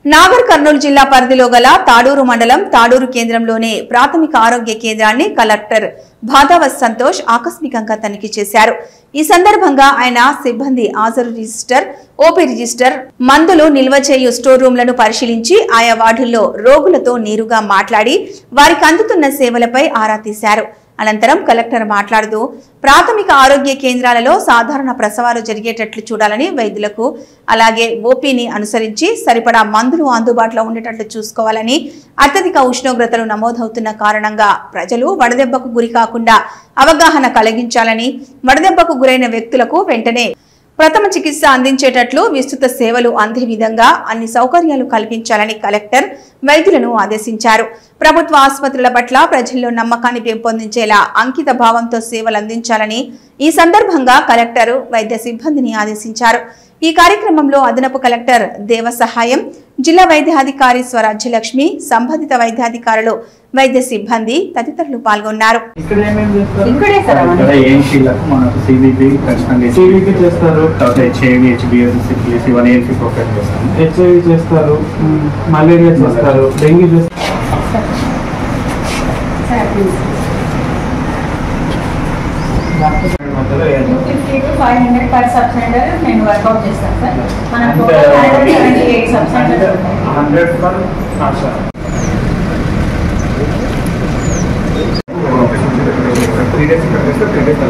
నాగర్ కర్నూలు జిల్లా పరిధిలో గల తాడూరు మండలం తాడూరు కేంద్రంలోని ప్రాథమిక ఆరోగ్య కేంద్రాన్ని కలెక్టర్ భాదావత్ సంతోష్ ఆకస్మికంగా తనిఖీ చేశారు. ఈ సందర్భంగా ఆయన సిబ్బంది హాజరు రిజిస్టర్, ఓపీ రిజిస్టర్, మందులు నిల్వ చేయు స్టోర్ రూమ్లను పరిశీలించి ఆయా వార్డుల్లో రోగులతో నేరుగా మాట్లాడి వారికి అందుతున్న సేవలపై ఆరా తీశారు. అనంతరం కలెక్టర్ మాట్లాడుతూ ప్రాథమిక ఆరోగ్య కేంద్రాలలో సాధారణ ప్రసవాలు జరిగేటట్లు చూడాలని, వైద్యులకు అలాగే ఓపీని అనుసరించి సరిపడా మందులు అందుబాటులో ఉండేటట్లు చూసుకోవాలని, అత్యధిక ఉష్ణోగ్రతలు నమోదవుతున్న కారణంగా ప్రజలు వడదెబ్బకు గురి కాకుండా అవగాహన కలిగించాలని, వడదెబ్బకు గురైన వ్యక్తులకు వెంటనే ప్రథమ చికిత్స అందించేటట్లు విస్తృత సేవలు అందే విధంగా అన్ని సౌకర్యాలు కల్పించాలని కలెక్టర్ వైద్యులను ఆదేశించారు. ప్రభుత్వ ఆసుపత్రుల పట్ల ప్రజల్లో నమ్మకాన్ని పెంపొందించేలా అంకిత భావంతో సేవలు అందించాలని ఈ సందర్భంగా కలెక్టర్ వైద్య సిబ్బందిని ఆదేశించారు. ఈ కార్యక్రమంలో అదనపు కలెక్టర్ దేవసహాయం, జిల్లా వైద్యాధికారి స్వరాజ్యలక్ష్మి, సంబంధిత వైద్యాధికారులు, వైద్య సిబ్బంది తదితరులు పాల్గొన్నారు. మలేరియా చేస్తారు, డెంగ్యూ చేస్తారు. నేను వర్కౌట్ చేస్తాను సార్. మనం 178 సబ్ సెంటర్స్ ఉంటాయి. 100 ఫర్ ఆశా. 3 days ఇక్కడ చేస్తే 3 days